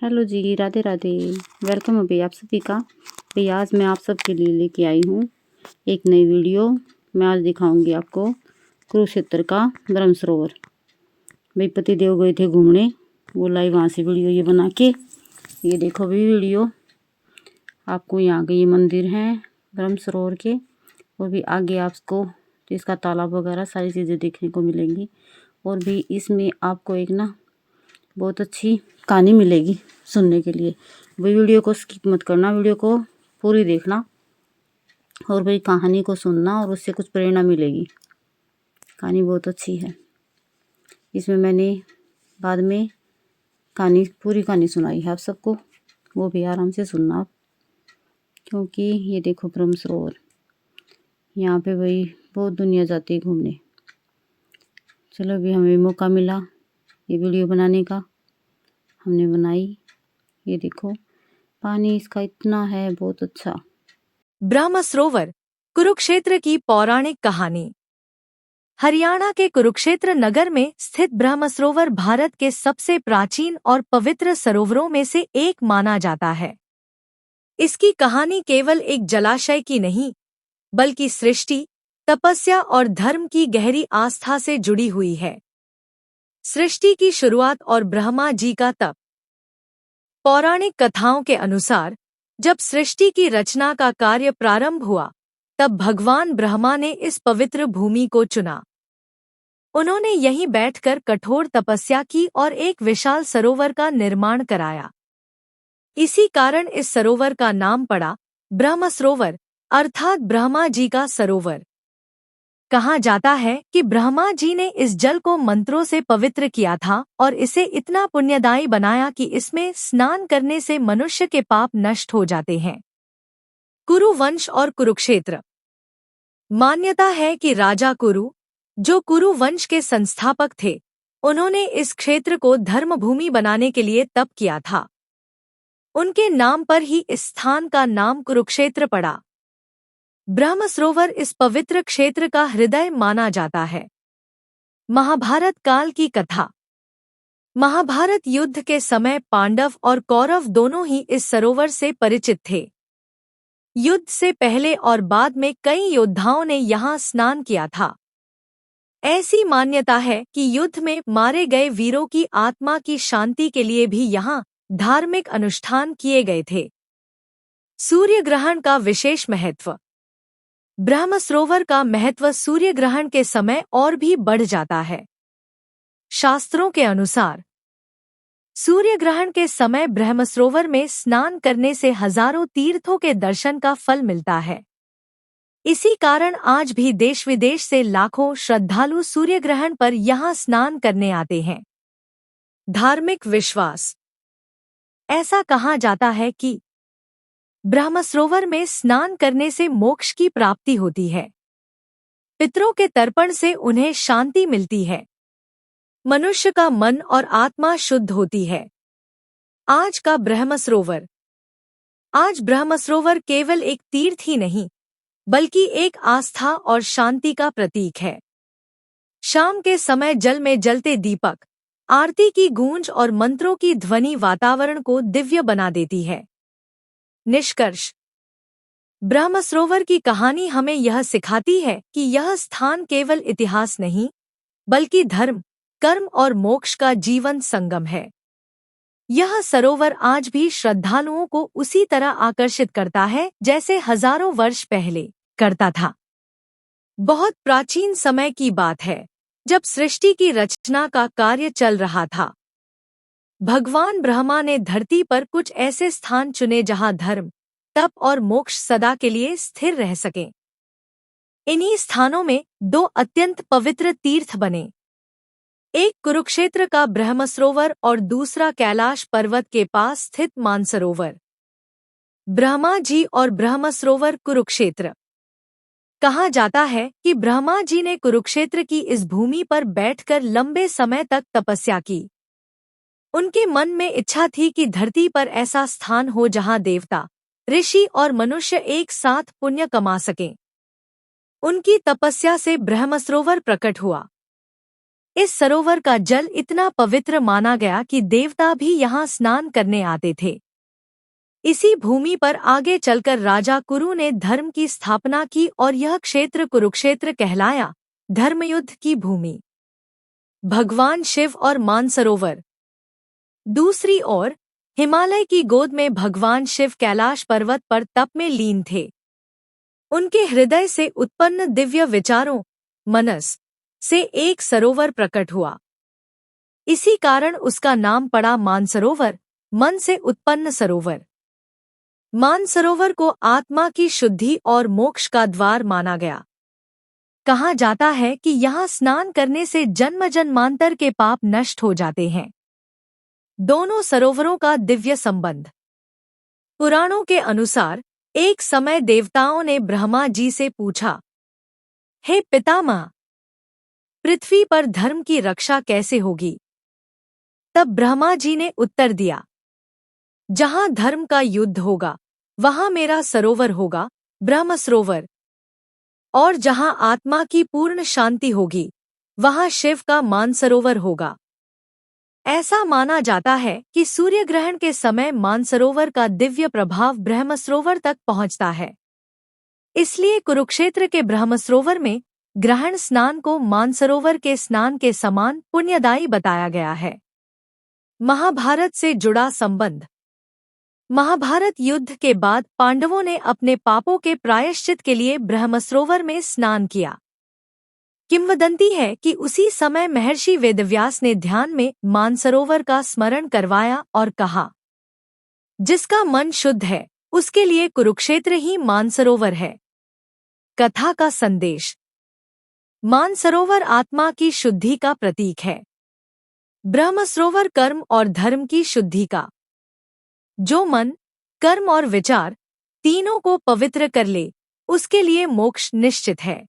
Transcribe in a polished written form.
Hello जी, Radhe Radhe. Welcome अभी आप सभी का। भाई आज मैं आप सबके लिए लेके आई हूँ एक नई वीडियो। मैं आज दिखाऊंगी आपको कुरुक्षेत्र का ब्रह्म सरोवर। भाई पति देव गए थे घूमने, वो लाई वहाँ से वीडियो ये बना के। ये देखो भी वीडियो, आपको यहाँ के ये मंदिर हैं ब्रह्म सरोवर के, और भी आगे आपको इसका तालाब वगैरह सारी चीज़ें देखने को मिलेंगी। और भी इसमें आपको एक ना बहुत अच्छी कहानी मिलेगी सुनने के लिए। भाई वीडियो को स्किप मत करना, वीडियो को पूरी देखना और भाई कहानी को सुनना, और उससे कुछ प्रेरणा मिलेगी। कहानी बहुत अच्छी है। इसमें मैंने बाद में कहानी पूरी कहानी सुनाई है आप सबको, वो भी आराम से सुनना आप। क्योंकि ये देखो ब्रह्म सरोवर, यहाँ पे भाई बहुत दुनिया जाती है घूमने। चलो अभी हमें मौका मिला ये वीडियो बनाने का, हमने बनाई। ये देखो पानी इसका इतना है, बहुत अच्छा। ब्रह्म सरोवर, कुरुक्षेत्र की पौराणिक कहानी। हरियाणा के कुरुक्षेत्र नगर में स्थित ब्रह्म सरोवर भारत के सबसे प्राचीन और पवित्र सरोवरों में से एक माना जाता है। इसकी कहानी केवल एक जलाशय की नहीं, बल्कि सृष्टि, तपस्या और धर्म की गहरी आस्था से जुड़ी हुई है। सृष्टि की शुरुआत और ब्रह्मा जी का तप। पौराणिक कथाओं के अनुसार जब सृष्टि की रचना का कार्य प्रारंभ हुआ, तब भगवान ब्रह्मा ने इस पवित्र भूमि को चुना। उन्होंने यहीं बैठकर कठोर तपस्या की और एक विशाल सरोवर का निर्माण कराया। इसी कारण इस सरोवर का नाम पड़ा ब्रह्म सरोवर, अर्थात ब्रह्मा जी का सरोवर। कहा जाता है कि ब्रह्मा जी ने इस जल को मंत्रों से पवित्र किया था और इसे इतना पुण्यदायी बनाया कि इसमें स्नान करने से मनुष्य के पाप नष्ट हो जाते हैं। कुरु वंश और कुरुक्षेत्र। मान्यता है कि राजा कुरु, जो कुरु वंश के संस्थापक थे, उन्होंने इस क्षेत्र को धर्मभूमि बनाने के लिए तप किया था। उनके नाम पर ही इस स्थान का नाम कुरुक्षेत्र पड़ा। ब्रह्म सरोवर इस पवित्र क्षेत्र का हृदय माना जाता है। महाभारत काल की कथा। महाभारत युद्ध के समय पांडव और कौरव दोनों ही इस सरोवर से परिचित थे। युद्ध से पहले और बाद में कई योद्धाओं ने यहाँ स्नान किया था। ऐसी मान्यता है कि युद्ध में मारे गए वीरों की आत्मा की शांति के लिए भी यहाँ धार्मिक अनुष्ठान किए गए थे। सूर्य ग्रहण का विशेष महत्व। ब्रह्म सरोवर का महत्व सूर्य ग्रहण के समय और भी बढ़ जाता है। शास्त्रों के अनुसार सूर्य ग्रहण के समय ब्रह्म सरोवर में स्नान करने से हजारों तीर्थों के दर्शन का फल मिलता है। इसी कारण आज भी देश विदेश से लाखों श्रद्धालु सूर्य ग्रहण पर यहाँ स्नान करने आते हैं। धार्मिक विश्वास। ऐसा कहा जाता है कि ब्रह्म सरोवर में स्नान करने से मोक्ष की प्राप्ति होती है। पितरों के तर्पण से उन्हें शांति मिलती है। मनुष्य का मन और आत्मा शुद्ध होती है। आज का ब्रह्म सरोवर। आज ब्रह्म सरोवर केवल एक तीर्थ ही नहीं, बल्कि एक आस्था और शांति का प्रतीक है। शाम के समय जल में जलते दीपक, आरती की गूंज और मंत्रों की ध्वनि वातावरण को दिव्य बना देती है। निष्कर्ष। ब्रह्म सरोवर की कहानी हमें यह सिखाती है कि यह स्थान केवल इतिहास नहीं, बल्कि धर्म, कर्म और मोक्ष का जीवन संगम है। यह सरोवर आज भी श्रद्धालुओं को उसी तरह आकर्षित करता है जैसे हजारों वर्ष पहले करता था। बहुत प्राचीन समय की बात है, जब सृष्टि की रचना का कार्य चल रहा था। भगवान ब्रह्मा ने धरती पर कुछ ऐसे स्थान चुने जहां धर्म, तप और मोक्ष सदा के लिए स्थिर रह सकें। इन्हीं स्थानों में दो अत्यंत पवित्र तीर्थ बने। एक कुरुक्षेत्र का ब्रह्म सरोवर और दूसरा कैलाश पर्वत के पास स्थित मानसरोवर। ब्रह्मा जी और ब्रह्म सरोवर कुरुक्षेत्र। कहा जाता है कि ब्रह्मा जी ने कुरुक्षेत्र की इस भूमि पर बैठकर लंबे समय तक तपस्या की। उनके मन में इच्छा थी कि धरती पर ऐसा स्थान हो जहां देवता, ऋषि और मनुष्य एक साथ पुण्य कमा सकें। उनकी तपस्या से ब्रह्म सरोवर प्रकट हुआ। इस सरोवर का जल इतना पवित्र माना गया कि देवता भी यहाँ स्नान करने आते थे। इसी भूमि पर आगे चलकर राजा कुरु ने धर्म की स्थापना की और यह क्षेत्र कुरुक्षेत्र कहलाया, धर्मयुद्ध की भूमि। भगवान शिव और मानसरोवर। दूसरी ओर हिमालय की गोद में भगवान शिव कैलाश पर्वत पर तप में लीन थे। उनके हृदय से उत्पन्न दिव्य विचारों, मनस से एक सरोवर प्रकट हुआ। इसी कारण उसका नाम पड़ा मानसरोवर, मन से उत्पन्न सरोवर। मानसरोवर को आत्मा की शुद्धि और मोक्ष का द्वार माना गया। कहा जाता है कि यहाँ स्नान करने से जन्म जन्मांतर के पाप नष्ट हो जाते हैं। दोनों सरोवरों का दिव्य संबंध। पुराणों के अनुसार एक समय देवताओं ने ब्रह्मा जी से पूछा, हे पितामह, पृथ्वी पर धर्म की रक्षा कैसे होगी? तब ब्रह्मा जी ने उत्तर दिया, जहां धर्म का युद्ध होगा वहां मेरा सरोवर होगा, ब्रह्म सरोवर। और जहां आत्मा की पूर्ण शांति होगी वहां शिव का मानसरोवर होगा। ऐसा माना जाता है कि सूर्य ग्रहण के समय मानसरोवर का दिव्य प्रभाव ब्रह्मसरोवर तक पहुंचता है। इसलिए कुरुक्षेत्र के ब्रह्मसरोवर में ग्रहण स्नान को मानसरोवर के स्नान के समान पुण्यदायी बताया गया है। महाभारत से जुड़ा संबंध। महाभारत युद्ध के बाद पांडवों ने अपने पापों के प्रायश्चित के लिए ब्रह्मसरोवर में स्नान किया। किंवदंती है कि उसी समय महर्षि वेदव्यास ने ध्यान में मानसरोवर का स्मरण करवाया और कहा, जिसका मन शुद्ध है उसके लिए कुरुक्षेत्र ही मानसरोवर है। कथा का संदेश। मानसरोवर आत्मा की शुद्धि का प्रतीक है, ब्रह्मसरोवर कर्म और धर्म की शुद्धि का। जो मन, कर्म और विचार तीनों को पवित्र कर ले उसके लिए मोक्ष निश्चित है।